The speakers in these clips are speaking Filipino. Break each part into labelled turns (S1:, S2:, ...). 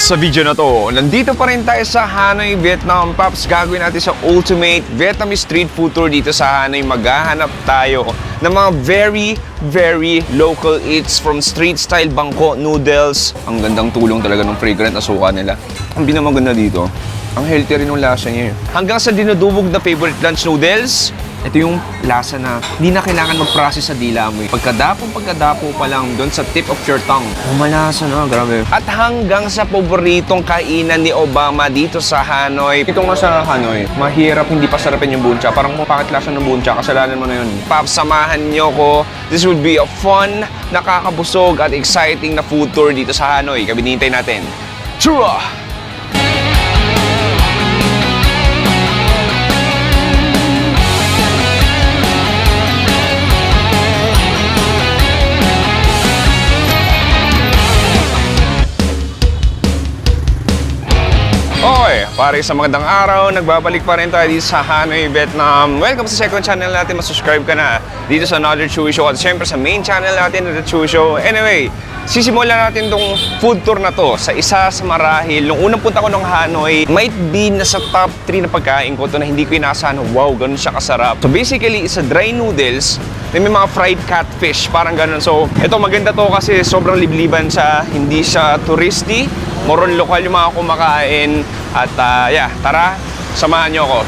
S1: Sa video na to, nandito pa rin tayo sa Hanoi, Vietnam. Paps, gagawin natin sa ultimate Vietnamese street food tour dito sa Hanoi. Maghahanap tayo ng mga very local eats from street style bangko noodles. Ang gandang tulong talaga ng fragrant na suka nila. Ang pinamaganda dito, ang healthy rin yung lasa niya. Hanggang sa dinudubog na favorite lunch noodles, ito yung lasa na hindi na kailangan mag-process sa dila mo. Pagkadapo pa lang doon sa tip of your tongue. Malasa na, grabe. At hanggang sa paboritong kainan ni Obama dito sa Hanoi. Ito nga sa Hanoi, mahirap hindi pa sarapin yung buncha. Parang kung bakit lasa ng buncha, kasalanan mo na yun. Paps, samahan nyo ko. This would be a fun, nakakabusog at exciting na food tour dito sa Hanoi. Kabinintay natin. Chura! Okay, pare sa magandang araw, nagbabalik pa rin tayo dito sa Hanoi, Vietnam. Welcome sa second channel natin, masubscribe ka na dito sa Another Chewy Show at syempre sa main channel natin, The Chewy Show. Anyway, sisimulan natin tong food tour na to sa isa sa marahil. Nung unang punta ko ng Hanoi, might be nasa top 3 na pagkain ko to na hindi ko inasahan. Wow, ganun siya kasarap. So basically, isa dry noodles, may mga fried catfish, parang ganun. So ito maganda to kasi sobrang libliban siya, hindi siya touristy. Moron lokal yung mga kumakain. At yeah, tara, samahan nyo ako.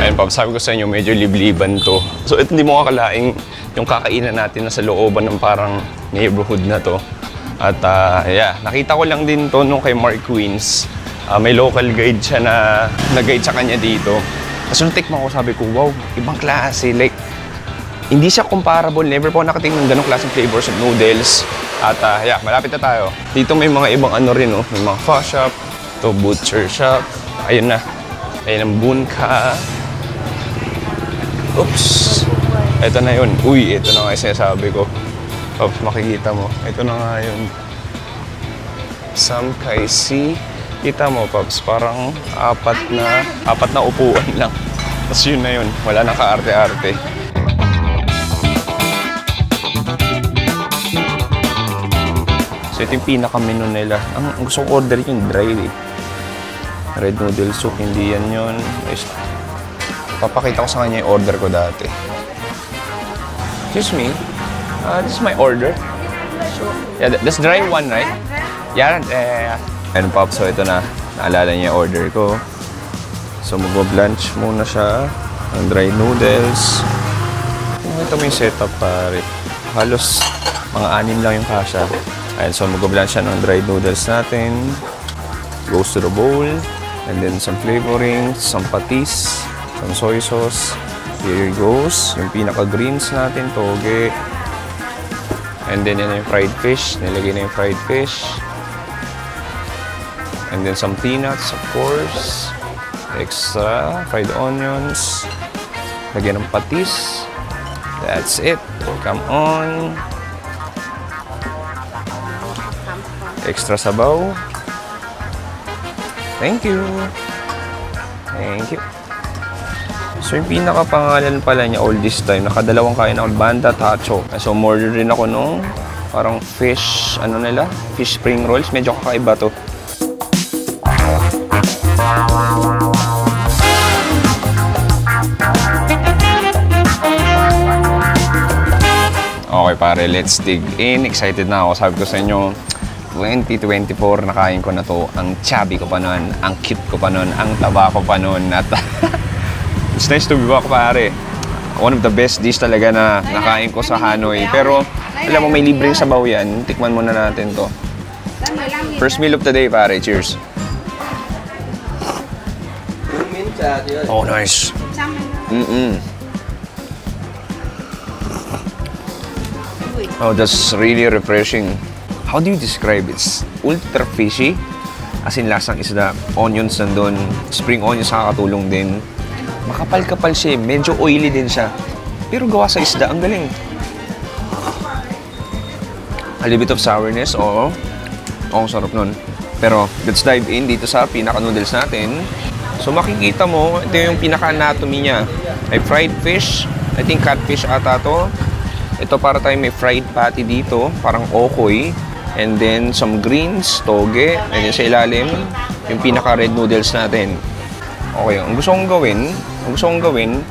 S1: Ayun, Pop, sabi ko sa inyo, medyo libliban to. So ito, hindi mo kakalaing yung kakainan natin na sa looban ng parang neighborhood na to. At yeah, nakita ko lang din to nung kay Mark Queens. May local guide siya na nag-guide sa kanya dito. Tapos nung tikman ko, sabi ko, wow, ibang klase. Like, hindi siya comparable. Never po nakatingin ng ganong klaseng flavors of noodles. At yeah, malapit na tayo. Dito may mga ibang ano rin, oh. May mga pho shop, to butcher shop. Ayun na. Ayun ang bunka. Oops. Ito na yun. Uy, ito na nga yung sinasabi ko. Oops, makikita mo. Ito na nga yun. Sam Kai Si. Kita mo, Pops, parang apat na upuan lang. Tapos yun na yun, wala nang kaarte-arte. So ito yung pinaka-menu nila. Ang gusto ko order yung dry eh. Red noodle soup, hindi yan yun. Papakita ko sa kanya yung order ko dati. Excuse me, this is my order. Yeah, that's dry one, right? Yeah, and Pop, so ito na, naalala niya yung order ko. So mag-blanch muna siya ng dry noodles. Ito mo yung setup, pare. Halos mga 6 lang yung kasha. Ayan, so mag-blanch siya ng dry noodles natin. Goes to the bowl. And then some flavoring, some patis, some soy sauce. Here goes yung pinaka-greens natin, toge. And then yan yung fried fish. Nilagay na yung fried fish. And then some peanuts, of course. Extra fried onions. Lagyan ng patis. That's it. Come on. Extra sabaw. Thank you. Thank you. So yung pinaka-pangalan pala niya all this time, nakadalawang kain ako, Banda Tacho. So order rin ako nung parang fish, ano nila? Fish spring rolls. Medyo kakaiba to. Okay pare, let's dig in. Excited na ako. Sabi ko sa inyo, 2024 nakain ko na to. Ang chubby ko pa nun, ang cute ko pa nun, ang taba ko pa nun. At it's nice to be back pare. One of the best dish talaga na nakain ko sa Hanoi. Pero alam mo, may libreng sabaw yan. Tikman muna natin to. First meal of the day pare. Cheers. Oh, nice. Oh, that's really refreshing. How do you describe it? It's ultra fishy. As in, lasang isda. Onions nandun. Spring onions nakakatulong din. Makapal-kapal siya. Medyo oily din siya. Pero gawa sa isda, ang galing. A little bit of sourness, oo. Oo, sarap nun. Pero let's dive in dito sa pinaka-noodles natin. So makikita mo, ito yung pinaka-anatomy niya. May fried fish, I think catfish ata to. Ito para tayo may fried patty dito, parang okoy. And then some greens, toge. And then sa ilalim, yung pinaka-red noodles natin. Okay, ang gusto kong gawin,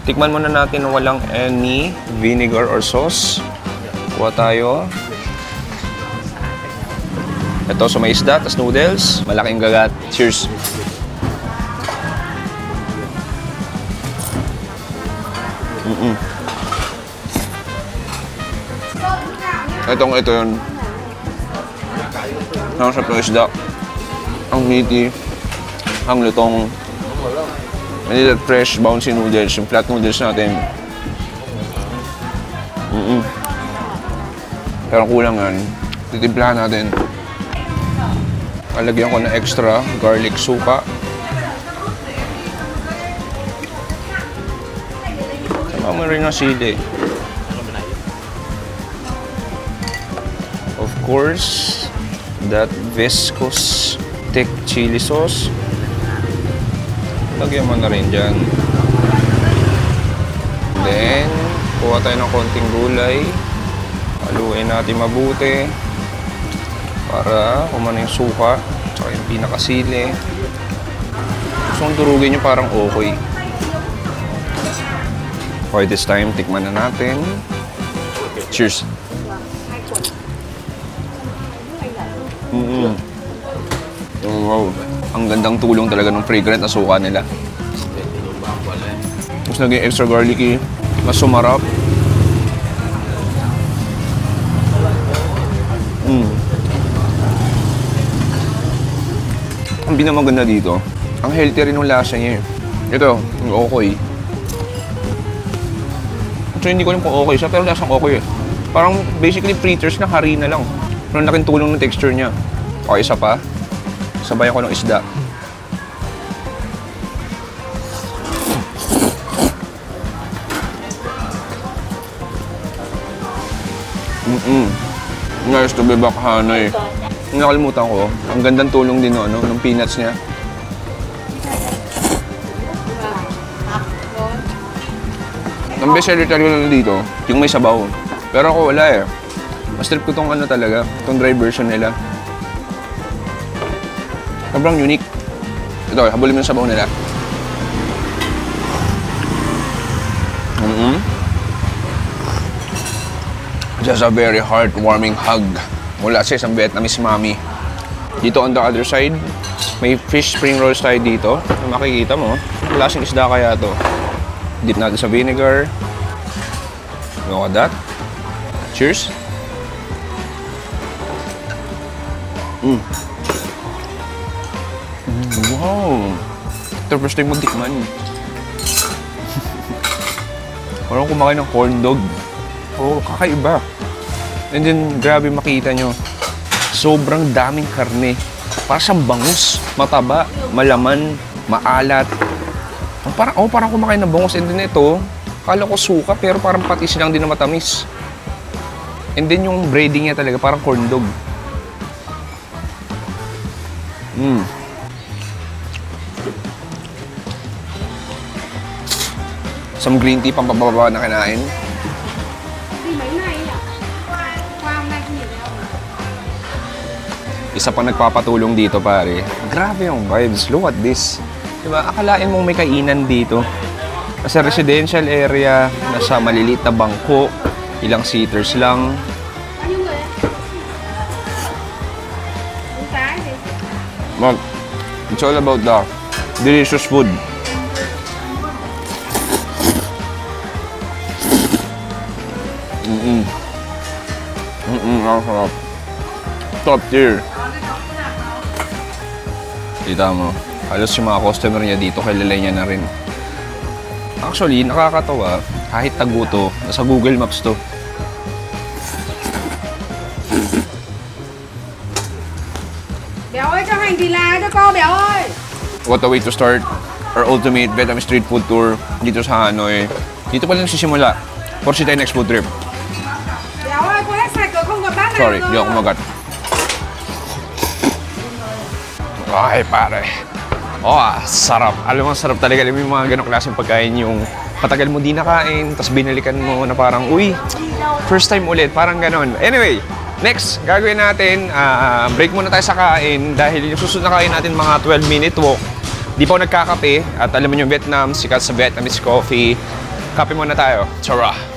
S1: tikman muna natin na walang any vinegar or sauce. Kuha tayo. Ito, so may isda, tas noodles. Malaking gagat. Cheers! Ito yun. Ang sarap ng isda. Ang meaty. Ang lutong. And that fresh, bouncy noodles. Yung flat noodles natin. Pero kulang yan. Titimplahan natin. Alagyan ko na extra garlic suka. Sama mo rin ng sili. Of course, that viscous thick chili sauce. Lagyan mo na rin dyan. Then, kuha tayo ng konting gulay. Haluin natin mabuti para kumana yung suka tsaka yung pinakasili. Gusto kong durugin yung parang okoy. Okay, this time, tikman na natin. Cheers! Wow, ang gandang tulong talaga ng fragrant na suka nila. Mas naging extra garlicky, mas sumarap. Ang pinamaganda dito, ang healthy rin ng lasa niya. Ito, yung okoy. So, hindi ko alam kung okay siya, pero lasang okay eh. Parang basically fritters na harina lang. Pero laking tulong ng texture niya. Okay, isa pa. Sabayan ko ng isda. Nice to be back, Hanay. Nakalimutan ko, ang gandang tulong din ng peanuts niya. Ang best seller talaga dito, yung may sabaw. Pero ako wala eh. Mas trip ko tong talaga, tong dry version nila. Sobrang unique. Ito, habulin mo yung sabaw nila. Just a very heartwarming hug mula sa isang Vietnamese mommy. Dito on the other side, may fish spring rolls tayo dito. Makikita mo, klaseng isda kaya to. Dip natin sa vinegar. Look at that. Cheers! Wow! Ito first time magtikman. Parang kumakain ng corn dog. Oh, kakaiba. And then, grabe makita nyo. Sobrang daming karne. Parang siyang bangus. Mataba, malaman, maalat. Parang kumakain ng bangus. And then ito, kala ko suka pero parang patis lang din na matamis. And then yung breading niya talaga parang corn dog. Some green tea pampababa na kinain. Isa pa nagpapatulong dito, pare. Grabe yung vibes. Look at this. Diba? Akalain mong may kainan dito. Sa residential area, nasa maliliit na bangko, ilang seaters lang. But it's all about the delicious food. Ang sarap. Top tier. Kita mo, halos yung mga customer niya dito, kilala niya na rin. Actually, nakakatawa, kahit taguto, nasa Google Maps to. What a way to start our ultimate Vietnamese street food tour dito sa Hanoi. Dito pa lang nagsisimula. Porsi tayo next food trip. Sorry, di ako kumagat. Ay, pare. Oh, sarap. Alam mo, sarap talaga. Alam mo yung mga ganong klaseng pagkain, yung patagal mo di nakain, tapos binalikan mo na parang, uy, first time ulit. Parang ganon. Anyway, next, gagawin natin, break muna tayo sa kain dahil yung susunod na kain natin mga 12-minute walk. Di pa ako nagkakape at alam mo yung Vietnam, sikat sa Vietnamese coffee. Kape muna tayo. Tara!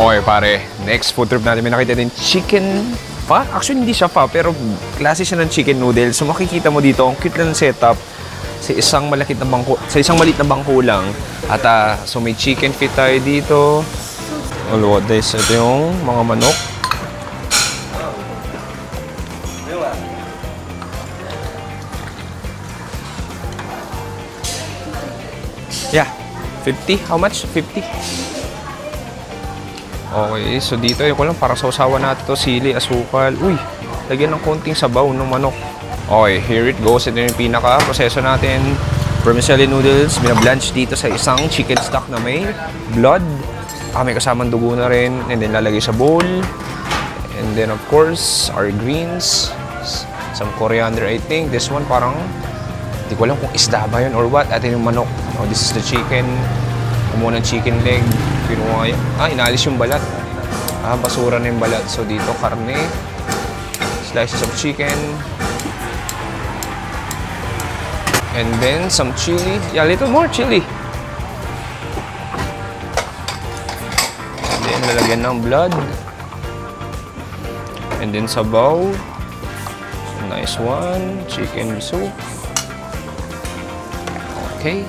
S1: Okay pare, next food trip natin may nakita din chicken pho. Actually hindi siya pho, pero klase siya ng chicken noodles. So makikita mo dito, ang cute lang setup sa isang maliit na bangko lang. At so may chicken feet tayo dito. Oh, what this? Ito yung mga manok. Yeah, 50. How much? 50. Okay, so dito yun ko lang para sausawan natin to, sili, asukal. Uy, lagyan ng konting sabaw ng manok. Okay, here it goes. Ito yung pinaka-proseso natin. Vermicelli noodles, binablanch dito sa isang chicken stock na may blood. May kasamang dugo na rin. And then lalagay sa bowl. And then of course, our greens. Some coriander, I think. This one parang, hindi ko alam kung isda ba yun or what. At yung manok. Oh, this is the chicken. Kumuha ng chicken leg. Pinuha yun. Inaalis yung balat. Basura na yung balat. So, dito, karne. Slices of chicken. And then, some chili. Yeah, a little more chili. And then, lalagyan ng blood. And then, sabaw. Nice one. Chicken soup. Okay.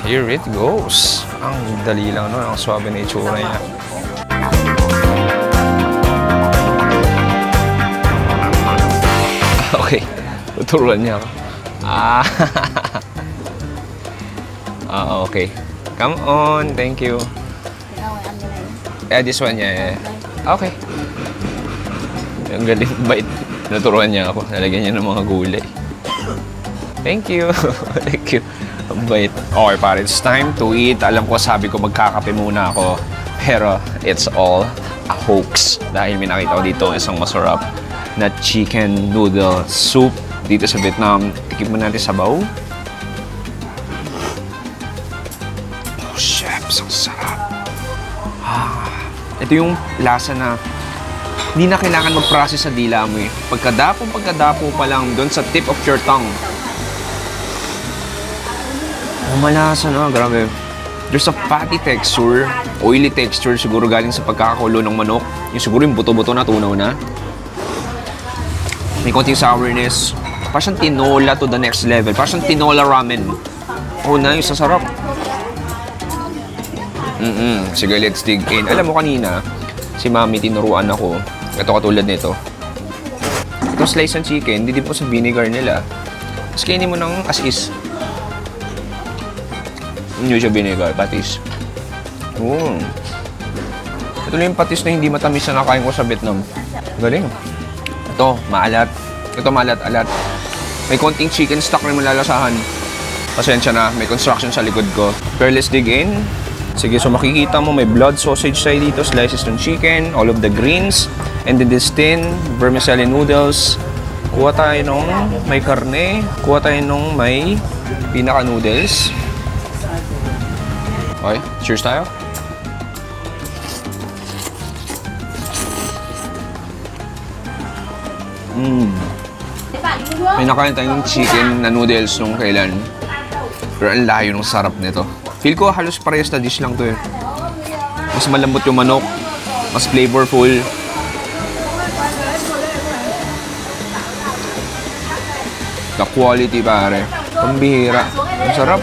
S1: Here it goes. Ang dali lang nun, ang swabe na itsura niya. Okay, tuturuan niya ako. Okay. Come on, thank you. This one, yeah. Okay. Ang galing, bait. Naturuan niya ako. Nalagyan niya ng mga gulay. Thank you. Thank you. Ang bait. Okay pare, it's time to eat. Alam ko, sabi ko magkakape muna ako. Pero it's all a hoax. Dahil may nakita ko dito isang masarap na chicken noodle soup dito sa Vietnam. Tikip mo natin sabaw. Oh, chefs, ang sarap. Ito yung lasa na hindi na kailangan mag-process sa dila mo eh. Pagkadapo pa lang doon sa tip of your tongue. Malasa na, grabe. There's a fatty texture, oily texture, siguro galing sa pagkakakulo ng manok. Yung siguro yung buto-buto na, tunaw na. May konting sourness. Parang tinola to the next level. Parang tinola ramen. Oh, nice, sasarap. Sige, let's dig in. Alam mo kanina, si Mami tinuruan ako. Ito katulad nito. Ito slice ng chicken, hindi din po sa vinegar nila. Tapos kainin mo ng as is. Hindi siya vinegar, patis. Ito lang yung patis na hindi matamis na nakain ko sa Vietnam. Galing. Ito, maalat. Ito, maalat-alat. May konting chicken stock na malalasahan. Pasensya na, may construction sa likod ko. Pero let's dig in. Sige, so makikita mo may blood sausage tayo dito, slices ng chicken, all of the greens, and then this thin vermicelli noodles. Kuha tayo nung may karne, kuha tayo nung may pinaka-noodles. Okay, cheers tayo. May nakain tayong chicken na noodles nung kailan. Pero ang layo ng sarap nito. Feel ko halos parehas na dish lang to eh. Mas malambot yung manok, mas flavorful. The quality pare, pambihira. Ang sarap.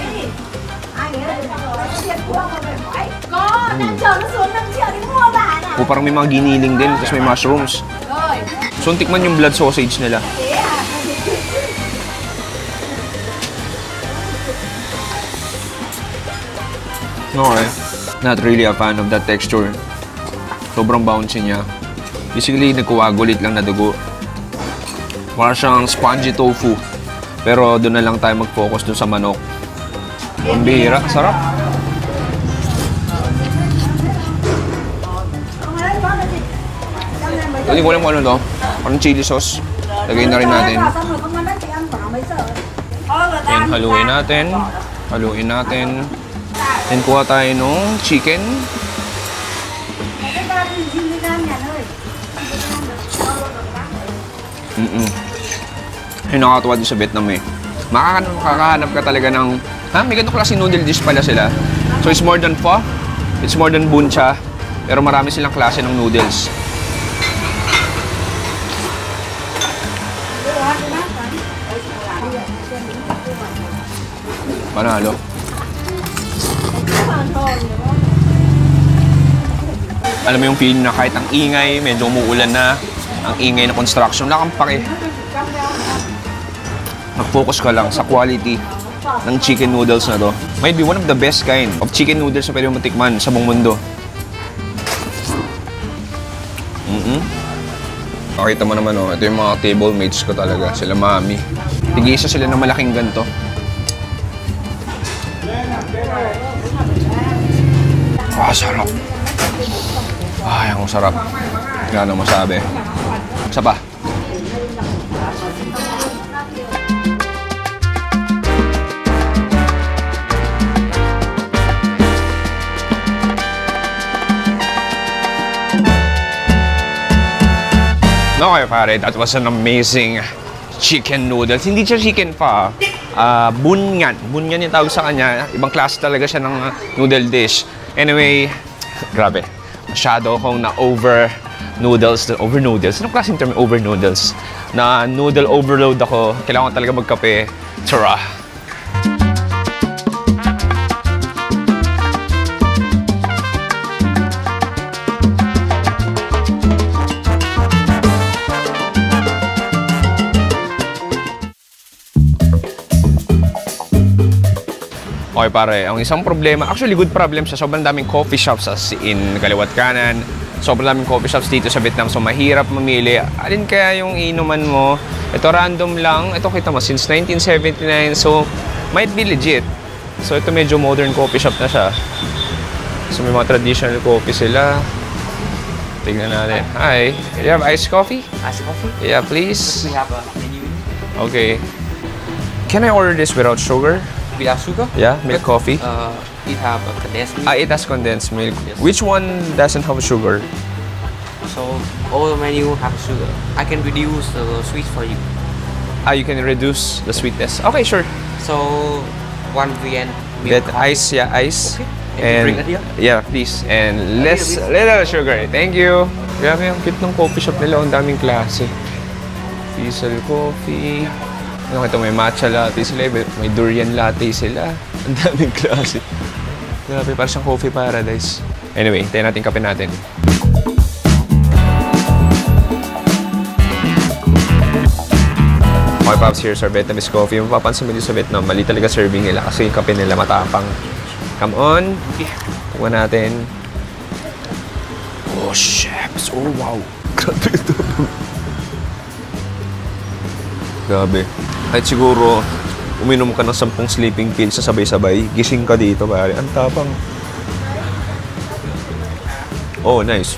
S1: O parang may mga giniling din, tapos may mushrooms. So tikman yung blood sausage nila. Okay. Not really a fan of that texture. Sobrang bouncy niya. Basically, nagkuwagulit lang na dugo. Para siyang spongy tofu. Pero doon na lang tayo mag-focus doon sa manok. Ang bihira, sarap. Hindi ko alam kung ano to. Parang chili sauce. Lagay na rin natin. Then, haluin natin. Haluin natin. Then, kuha tayo nung chicken. Yung nakakatuwa din sa Vietnam eh. Makakahanap ka talaga ng, may ganito klaseng noodle dish pala sila. So, it's more than pho. It's more than bun cha. Pero marami silang klase ng noodles. Panalo. Alam mo yung feeling na kahit ang ingay, medyo umuulan na, ang ingay na construction, wala kang pake. Mag-focus ka lang sa quality ng chicken noodles na to. Might be one of the best kind of chicken noodles na pwede mo matikman sa buong mundo. Makita mo naman, ito yung mga table mates ko talaga, sila mami. Tig-isa sila ng malaking ganito. Sarap. Ay, ang sarap. Gano'ng masabi. Isa pa. Okay, pare. That was an amazing chicken noodles. Hindi siya chicken pa. Bunyan. Bunyan yung tawag sa kanya. Ibang klase talaga siya ng noodle dish. Anyway, grabe. Masyado akong na-over noodles. Over noodles? Anong klaseng term? Over noodles. Na noodle overload ako. Kailangan ko talaga magkape. Tara! Okay pare, ang isang problema, actually good problem siya, sobrang daming coffee shops as in kaliwat kanan. Sobrang daming coffee shops dito sa Vietnam, so mahirap mamili. Alin kaya yung inuman mo? Ito random lang, ito kita mo, since 1979, so might be legit. So ito medyo modern coffee shop na siya. So may mga traditional coffee sila. Tignan natin. Hi, do you have iced coffee?
S2: Iced coffee?
S1: Yeah, please.
S2: We have a menu.
S1: Okay. Can I order this without sugar?
S2: Without sugar?
S1: Yeah, milk coffee.
S2: It have a condensed milk.
S1: It has condensed milk.
S2: Yes.
S1: Which one doesn't have sugar?
S2: So all the menu have sugar. I can reduce the sweet for you.
S1: You can reduce the sweetness. Okay, sure.
S2: So 1 VN
S1: Get
S2: milk coffee.
S1: ice, yeah, ice.
S2: Okay.
S1: And
S2: bring it here?
S1: yeah, please. And little sugar. Thank you. Grabe, ang cute ng coffee shop nila. Ang daming klase. Diesel coffee. Ano ito, may matcha latte sila, may durian latte sila. Ang daming klase. Grabe, parang siyang coffee paradise. Anyway, tayo natin kape natin. Okay, Pops, here's our Vietnamese coffee. Mapapansin mo dito sa Vietnam, mali talaga serving nila kasi yung kape nila matapang. Come on. Tuwa natin. Oh, chefs. Oh, wow. Grabe ito. Grabe. Kahit siguro, uminom ka ng 10 sleeping pills sa sabay-sabay, gising ka dito, pare. Ang tapang. Oh, nice.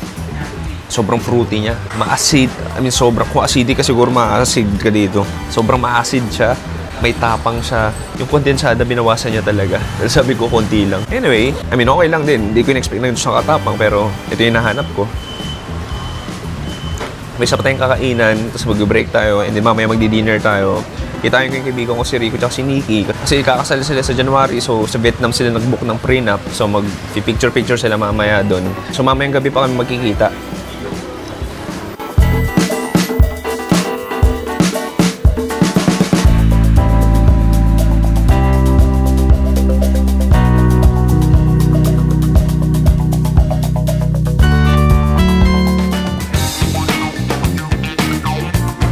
S1: Sobrang fruity niya. Ma-acid. I mean, sobrang. Kung acidic ka, siguro ma-acid ka dito. Sobrang ma-acid siya. May tapang siya. Yung kondensada, binawasan niya talaga. Dahil sabi ko, konti lang. Anyway, I mean, okay lang din. Hindi ko in-expect na ito sa katapang, pero ito yung nahanap ko. May isa pa tayong kakainan, tapos mag-break tayo, and then mamaya magdi-dinner tayo. Kita yung kaibigan ko si Rico at si Nikki. Kasi kakasal sila sa January, so sa Vietnam sila nag-book ng prenup. So mag-picture-picture sila mamaya doon. So mamayang gabi pa kami magkikita.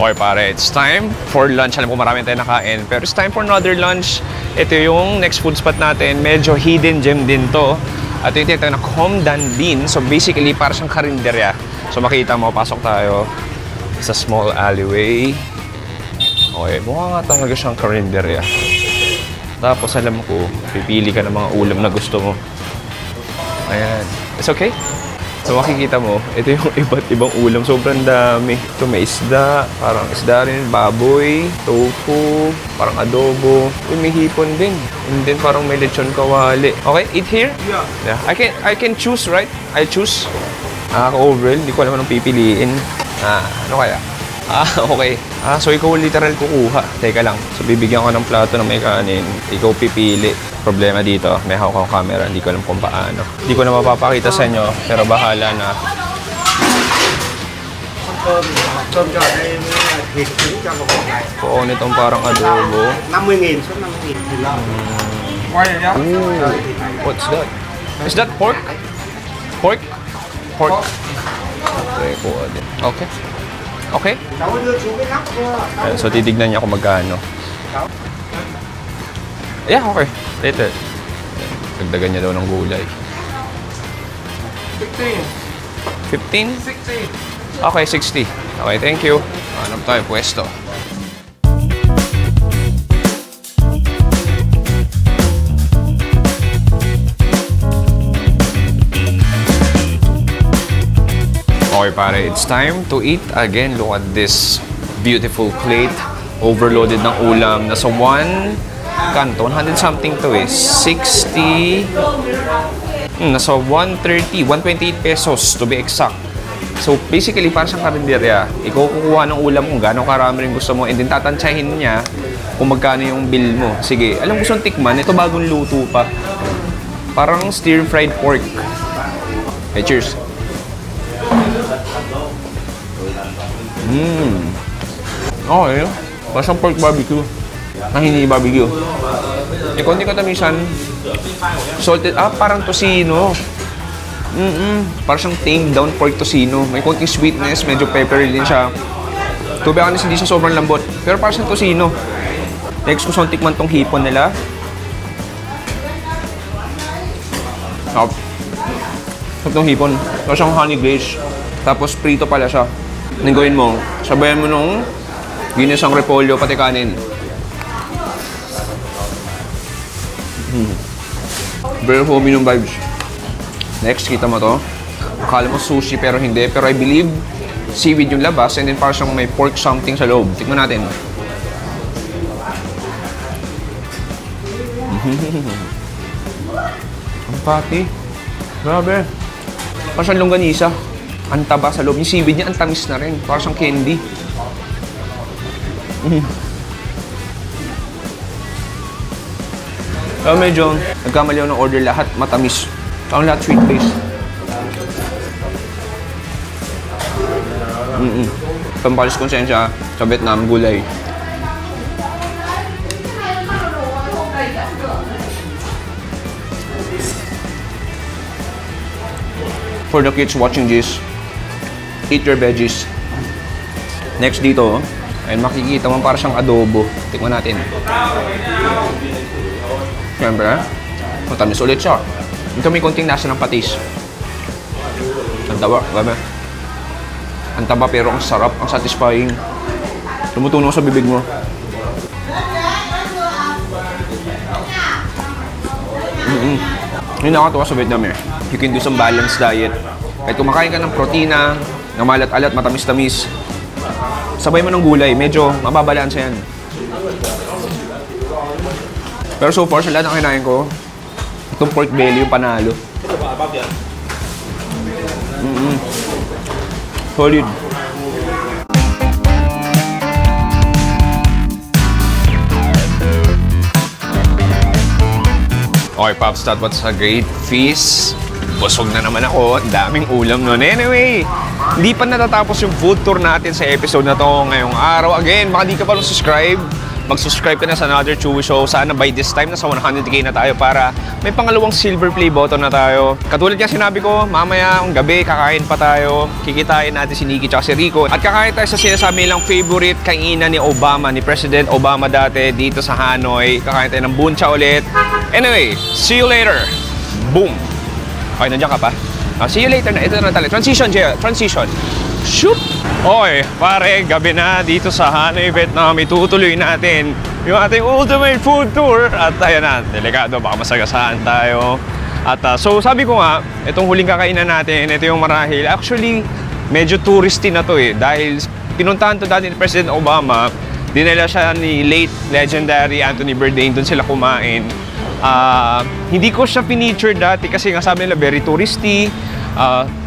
S1: Okay pare, it's time for lunch. Alam ko marami tayong nakain, pero it's time for another lunch. Ito yung next food spot natin. Medyo hidden gem din to. At ito yung tinatawag na Com Dan Bin. So basically, para siyang karinderya. So makita mo, pasok tayo sa small alleyway. Okay, mukha nga talaga siyang karinderya. Tapos alam ko, pipili ka ng mga ulam na gusto mo. Ayan. It's okay? So makikita mo, ito yung iba't ibang ulam. Sobrang dami. Ito may isda, parang isda rin, baboy, tofu, parang adobo. Uy, may hipon din. And then parang may lechon kawali. Okay, eat here? Yeah. I can choose, right? I choose. Overall, hindi ko alam anong pipiliin. Ano kaya? Okay. So ikaw literal kukuha. Teka lang. So bibigyan ko ng plato na may kanin. Ikaw pipili. Problema dito, may hawak akong camera. Hindi ko alam kung paano. Hindi ko na mapapakita sa inyo, pero bahala na. Oo, nitong parang adobo.
S3: 50.000 suất 50.000.
S1: What's that? Is that pork? Pork? Pork. Okay, kuha din. Okay. Okay? Ayan, so titignan niya kung magkano. Yeah, okay. Later. Dagdagan niya daw ng gulay. 15? 60. Okay, 60. Okay, thank you. Hanap tayo pwesto. Okay pare, it's time to eat. Again, look at this beautiful plate. Overloaded ng ulam. Nasa 100 something to eh. 60. Nasa 130, 128 pesos to be exact. So basically, para siyang karinderya. Ikaw kukuha ng ulam kung gano'ng karami rin gusto mo and then tatantsahin niya kung magkano yung bill mo. Sige, alam gusto tikman, ito bagong luto pa. Parang stir-fried pork. Hey, cheers. Okay. Parang pork barbecue. Hindi barbecue. Yung konti katamisan. Salted. Parang tocino. Parang siyang tamed down pork tocino. May konting sweetness. Medyo peppery din siya. To be honest, hindi siya sobrang lambot. Pero parang siyang tocino. Next, gusto kong tikman tong hipon nila. Sarap tong hipon. Tapos siyang honey glaze. Tapos prito pala siya. Nanggoyin mo. Sabayan mo nung ginisang repolyo pati kanin. Very homey yung vibes. Next, kita mo to. Akala mo sushi pero hindi. Pero I believe seaweed yung labas and then parang siyang may pork something sa loob. Tikman natin. Ang pati. Grabe. Parang siyang longganisa. Ang taba sa loob. Yung seaweed niya, ang tamis na rin. Parang siyang candy. Pero medyo nagkamali ako ng order lahat matamis. Ang lahat sweet base. Pampalis konsensya sa Vietnam, gulay. For the kids watching this, eat your veggies. Next dito, ayun makikita mo para siyang adobo. Tikman natin. Siyempre, matamis ulit siya. Ito may konting nasa ng patis. Ang taba, gabi. Ang taba pero ang sarap, ang satisfying. Tumutunog sa bibig mo. Yung nakatuwa sa Vietnam eh. You can do some balanced diet. Kahit kumakain ka ng protina, ng malat-alat, matamis-tamis, sabay mo ng gulay, medyo mababalansa yan. Pero so far, sa lahat ng kinain ko, itong pork belly yung panalo. Solid. Okay, Pops, that was a great feast. Busog na naman ako. Ang daming ulam nun. Anyway, hindi pa natatapos yung food tour natin sa episode na to ngayong araw. Again, baka di ka pa subscribe, mag-subscribe ka na sa Another Chewy Show. Sana by this time, nasa 100K na tayo para may pangalawang silver play button na tayo. Katulad niya sinabi ko, mamaya ang gabi, kakain pa tayo. Kikitain natin si Nikki at si Rico. At kakain tayo sa sinasabi nilang favorite kainan ni Obama, ni President Obama dati dito sa Hanoi. Kakain tayo ng bun cha ulit. Anyway, see you later. Boom! Okay, nandiyan ka pa? See you later na. Ito na talaga. Transition, Jay. Transition. Shoot! Okay, pare, gabi na dito sa Hanoi, Vietnam. Itutuloy natin yung ating ultimate food tour. At ayan na, delikado, baka masagasaan tayo. At so sabi ko nga, itong huling kakainan natin, ito yung marahil. Actually, medyo touristy na to eh. Dahil pinuntahan to dati ni President Obama, dinala siya ni late legendary Anthony Bourdain, doon sila kumain. Hindi ko siya feature dati kasi nga sabi nila very touristy.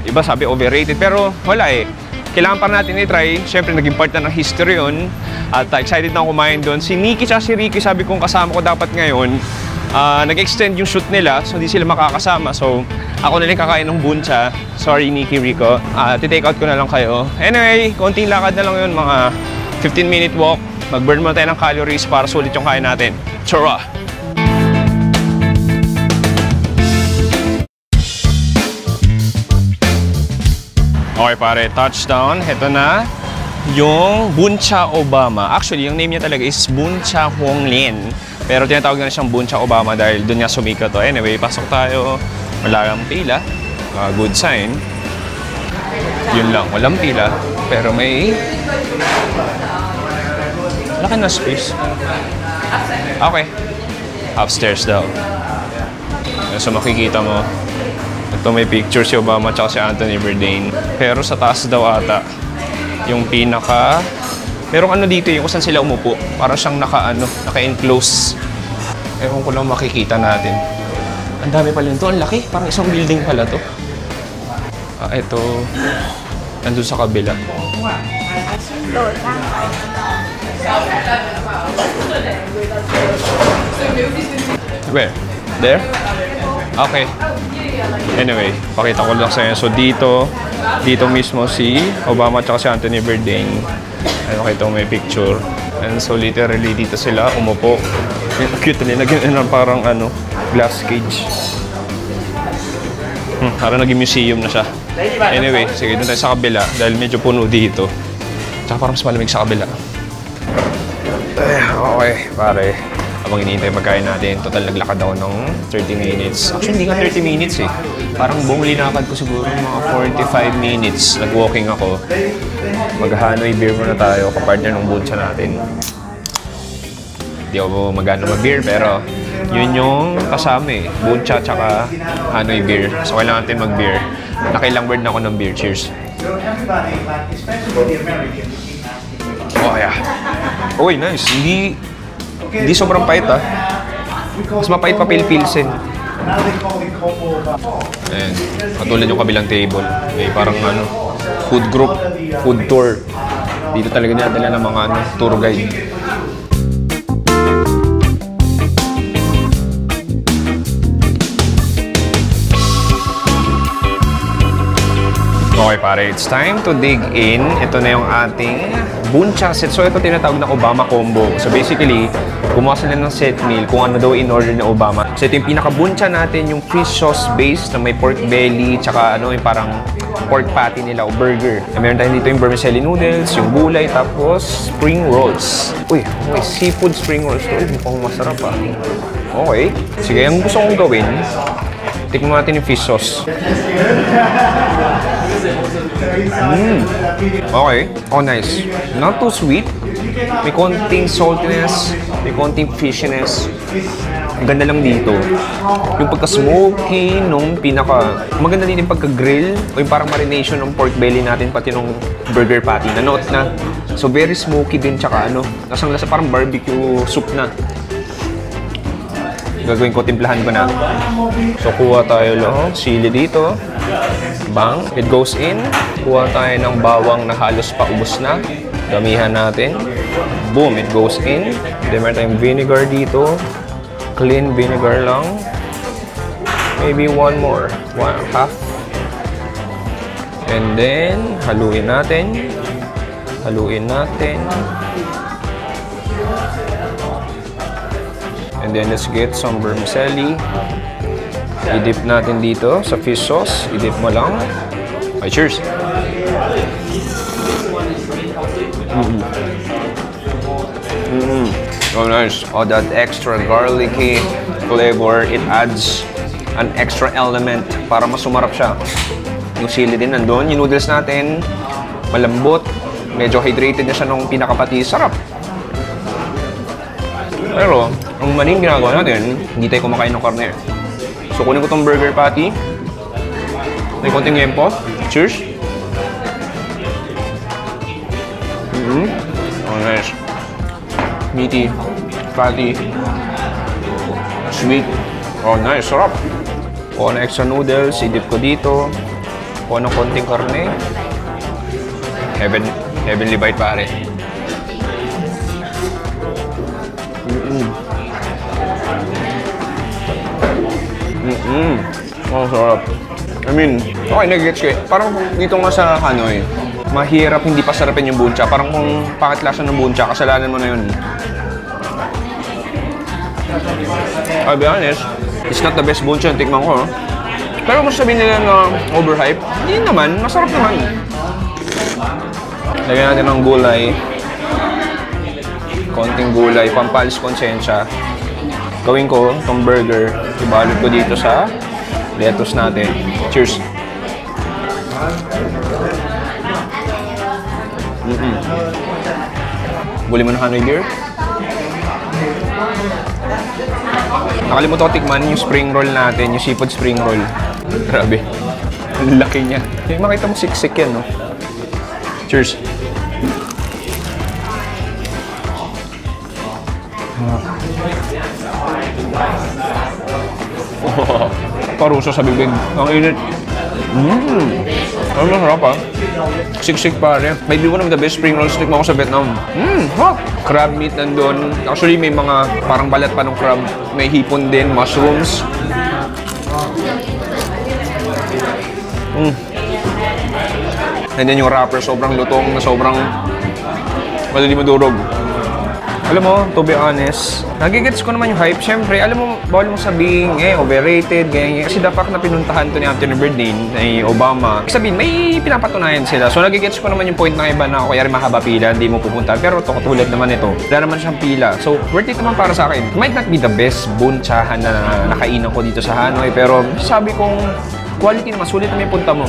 S1: Iba sabi overrated, pero wala eh. Kailangan pa natin i-try. Siyempre, naging part na ng history yun. At excited na ako kumain doon. Si Nikki at si Ricky, sabi kong kasama ko dapat ngayon. Nag-extend yung shoot nila, so hindi sila makakasama. So, ako na lang kakain ng buncha. Sorry, Nikki, Rico. Titake out ko na lang kayo. Anyway, konting lakad na lang yun, mga 15-minute walk. Mag-burn muna tayo ng calories para sulit yung kain natin. Chora! Okay pare, touchdown. Ito na yung Buncha Obama. Actually, yung name niya talaga is Buncha Huong Lien. Pero tinatawag na siyang Buncha Obama dahil doon nga sumikat to. Anyway, pasok tayo. Walang pila. Good sign. Yun lang, walang pila. Pero may laki na space. Okay. Upstairs daw. So makikita mo, ito may picture si Obama at si Anthony Bourdain. Pero sa taas daw ata, yung pinaka... Merong ano dito yung kung saan sila umupo. Parang siyang naka-enclose. Ewan ko lang makikita natin. Ang dami pala nito. Ang laki. Parang isang building pala to. Ito. Nandun sa kabila. Where? There? Okay. Anyway, pakita ko lang sa inyo. So dito mismo si Obama at si Anthony Bourdain. Ano kayo may picture. And so literally dito sila umupo. Cute nila. Naging parang glass cage. Parang naging museum na siya. Anyway, sige doon tayo sa kabila dahil medyo puno dito. Tsaka parang mas malamig sa kabila. Okay, pare. Habang iniintay magkain natin, total naglakad ako ng 30 minutes. Actually, hindi nga 30 minutes eh. Parang buong linakad ko siguro mga 45 minutes. Nag-walking ako. Mag-Hanoi beer muna tayo, kapartner ng buncha natin. Hindi ako magano mag-beer, pero yun yung kasama eh. Buncha tsaka Hanoi beer. So, kailangan natin mag-beer. Nakailang word na ako ng beer. Cheers. Oh, yeah. Uy, nice. Hindi sobrang pait ah. Mas mapait pa Pilsen. Ayan. Katulad yung kabilang table. May parang food group, food tour. Dito talaga dinadala ng mga tour guide. Okay pare, it's time to dig in. Ito na yung ating buncha set. So ito tinatawag na Obama combo. So basically, gumawa sila ng set meal kung ano daw in-order ni Obama. So ito yung pinaka-buncha natin, yung fish sauce base na may pork belly, tsaka yung parang pork patty nila o burger. Meron tayo dito yung vermicelli noodles, yung gulay, tapos spring rolls. Uy, may seafood spring rolls to. Mukhang masarap ah. Okay. Sige, ang gusto kong gawin, tikman natin yung fish sauce. Okay. Oh, nice. Not too sweet. May konting saltiness, may konting fishiness. Ang ganda lang dito. Yung pagka-smoky nung maganda din yung pagka-grill o yung parang marination ng pork belly natin pati nung burger patty. Na-note na. So, very smoky din tsaka nasang lasa parang barbecue soup na. Gagawin ko, timplahan ko na. So, kuha tayo lang. Sili dito. Bang. It goes in. Kuha tayo ng bawang na halos paubos na. Damihan natin. Boom. It goes in. Then, meron tayong vinegar dito. Clean vinegar lang. Maybe one more. Half. And then, haluin natin. Haluin natin. And then, let's get some vermicelli. I-dip natin dito sa fish sauce. I-dip mo lang. Okay, cheers! Oh, nice. Oh, that extra garlicky flavor, it adds an extra element para mas sumarap siya. Yung sili din nandun. Yung noodles natin, malambot. Medyo hydrated na siya nung pinakapati. Sarap. Pero, ang maling ginagawa natin, hindi tayo kumakain ng karne. So, kunin ko tong burger patty. May konting yempo. Cheers! Oh, nice. Meaty. Patty. Sweet. Oh, nice. Sarap. Kuha na extra noodles. Idip ko dito. Kuha ng konting karne. Heavenly bite, pare. Oh, sarap. I mean, okay, nag-gets ko eh. Parang dito nga sa Hanoi, mahirap hindi pa sarapin yung buncha. Parang kung pakitlasa ng buncha, kasalanan mo na yun. I'll be honest, it's not the best buncha yung tikman ko. Pero kung sabihin nila na overhype, hindi naman, masarap naman. Lagyan natin ng gulay. Konting gulay, pampalis konsensya. Gawin ko itong burger, ibalot ko dito sa lettuce natin. Cheers! Buli mo na Hanoi beer. Nakalimutan ko tikman yung spring roll natin, yung seafood spring roll. Grabe. Ang laki niya. Makita mo siksik yan, no? Cheers! Oh, parusa sa bibig. Ang init. Ang masarap ah. Siksik pare. May one of the best spring rolls tikman ko sa Vietnam. Hot! Crab meat nandun. Actually, may mga parang balat pa ng crab. May hipon din, mushrooms. And then yung wrapper, sobrang lutong na sobrang madali madurog. Alam mo, to be honest, nagigets ko naman yung hype. Siyempre, alam mo, bawal mo sabihin, overrated, ganyan. Kasi the fact na pinuntahan to ni Anthony Bourdain, ay Obama, sabihin, may pinapatunayan sila. So, nagigets ko naman yung point ng iba na, kaya rin mahaba pila, hindi mo pupunta. Pero ito, katulad naman ito, wala naman siyang pila. So, worth it naman para sa akin. It might not be the best bunchahan na nakainan ko dito sa Hanoi, pero sabi kong, quality naman, sulit naman yung punta mo.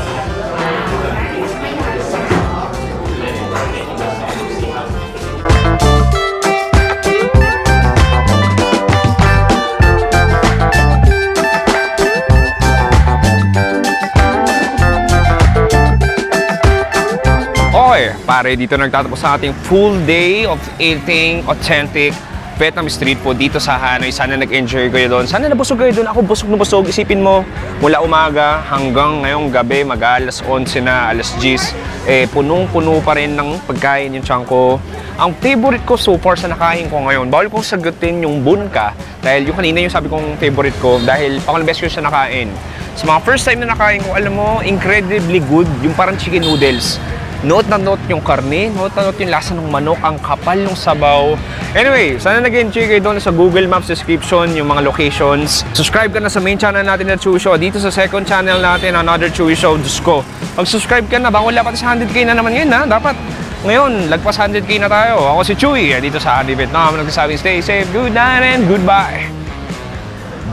S1: Pare, dito nagtatapos sa ating full day of eating authentic Vietnamese street food dito sa Hanoi. Sana nag-enjoy kayo doon. Sana nabusog kayo doon. Ako busog na busog. Isipin mo, mula umaga hanggang ngayong gabi, mag-alas 11 na, alas 10, punong-puno pa rin ng pagkain yung tiyan ko. Ang favorite ko so far sa nakain ko ngayon, bawal kong sagutin yung bunka. Dahil yung kanina yung sabi kong favorite ko, dahil pangalang best ko siya nakain. Sa mga first time na nakain ko, alam mo, incredibly good. Yung parang chicken noodles. Note na note yung karne, note na note yung lasa ng manok, ang kapal ng sabaw. Anyway, sana nag-enjoy kayo doon sa Google Maps description, yung mga locations. Subscribe ka na sa main channel natin na Chewy Show. Dito sa second channel natin, Another Chewy Show. Diyos ko, mag-subscribe ka na. Baka wala pati sa 100k na naman ngayon, ha? Dapat ngayon, lagpas 100k na tayo. Ako si Chewy, dito sa Hanoi Vietnam. Nagsasabing stay safe, good night, and goodbye.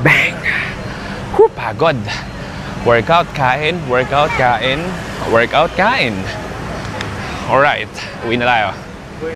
S1: Bang! Whew, pagod. Workout, kain. Workout, kain. Workout, kain. Alright, uwi na tayo.